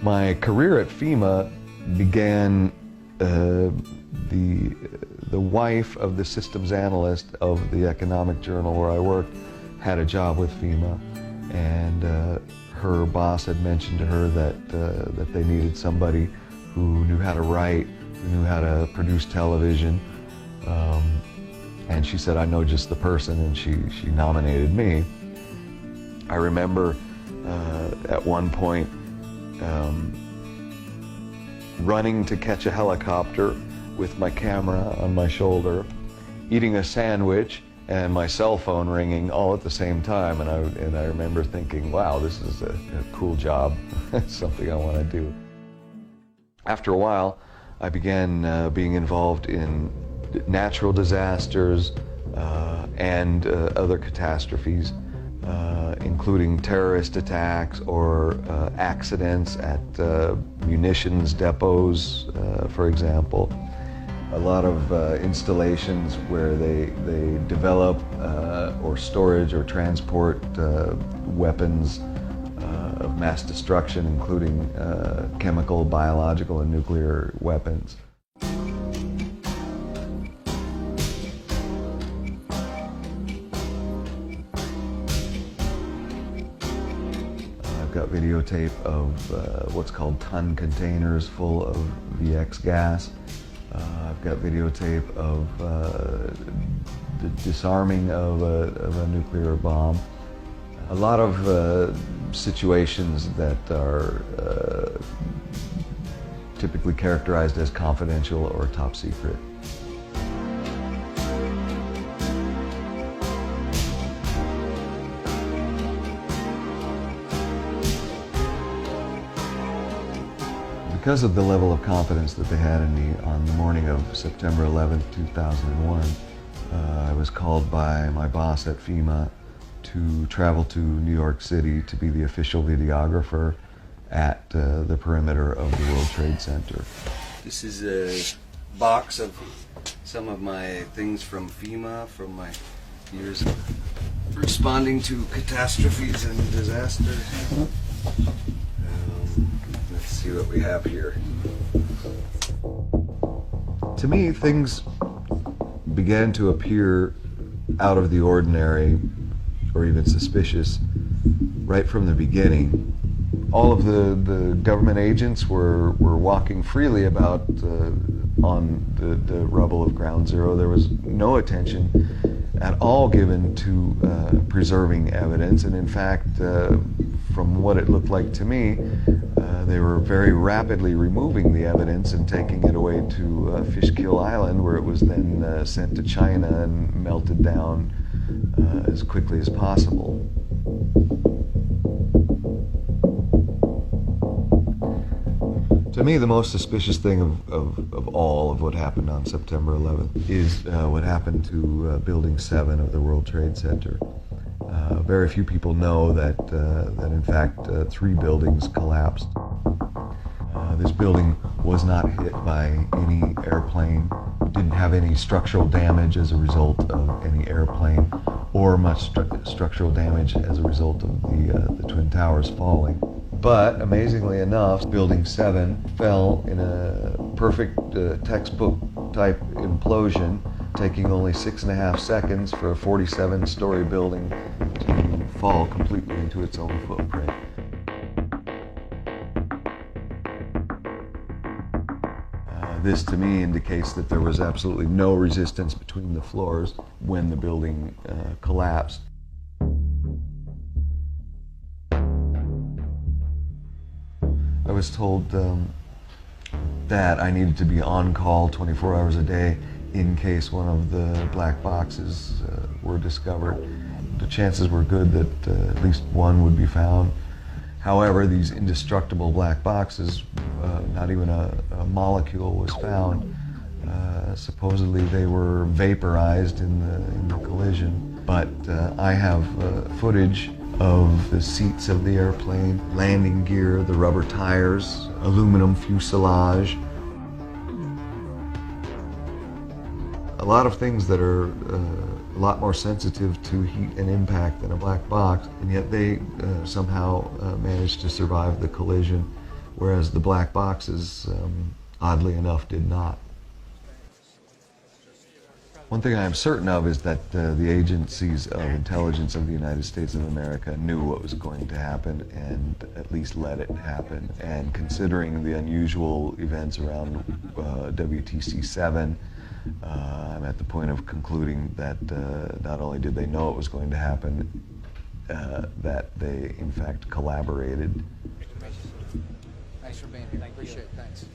My career at FEMA began, the wife of the systems analyst of the economic journal where I worked had a job with FEMA, and her boss had mentioned to her that they needed somebody who knew how to write, who knew how to produce television, and she said, I know just the person, and she nominated me. I remember at one point running to catch a helicopter with my camera on my shoulder, eating a sandwich, and my cell phone ringing all at the same time. And I remember thinking, wow, this is a cool job. It's something I want to do. After a while, I began being involved in natural disasters and other catastrophes, including terrorist attacks or accidents at munitions depots, for example. A lot of installations where they develop or storage or transport weapons of mass destruction, including chemical, biological, and nuclear weapons. I've got videotape of what's called ton containers full of VX gas. I've got videotape of the disarming of a nuclear bomb. A lot of situations that are typically characterized as confidential or top secret. Because of the level of confidence that they had in me on the morning of September 11th, 2001, I was called by my boss at FEMA to travel to New York City to be the official videographer at the perimeter of the World Trade Center. This is a box of some of my things from FEMA, from my years of responding to catastrophes and disasters. Let's see what we have here. To me, things began to appear out of the ordinary or even suspicious right from the beginning. All of the government agents were walking freely about on the rubble of Ground Zero. There was no attention at all given to preserving evidence, and in fact, from what it looked like to me, they were very rapidly removing the evidence and taking it away to Fishkill Island, where it was then sent to China and melted down as quickly as possible. To me, the most suspicious thing of all of what happened on September 11th is what happened to Building 7 of the World Trade Center. Very few people know that in fact 3 buildings collapsed. This building was not hit by any airplane, didn't have any structural damage as a result of any airplane, or much structural damage as a result of the Twin Towers falling. But amazingly enough, Building 7 fell in a perfect textbook type implosion, taking only 6.5 seconds for a 47-story building to fall completely into its own footprint. This to me indicates that there was absolutely no resistance between the floors when the building collapsed. I was told that I needed to be on call 24 hours a day in case one of the black boxes were discovered. The chances were good that at least one would be found. However, these indestructible black boxes, not even a molecule was found. Supposedly they were vaporized in the collision. But I have footage of the seats of the airplane, landing gear, the rubber tires, aluminum fuselage. A lot of things that are a lot more sensitive to heat and impact than a black box, and yet they somehow managed to survive the collision. whereas the black boxes, oddly enough, did not. One thing I am certain of is that the agencies of intelligence of the United States of America knew what was going to happen and at least let it happen. And considering the unusual events around WTC-7, I'm at the point of concluding that not only did they know it was going to happen, that they in fact collaborated. Thanks for being here. Appreciate it. Thanks.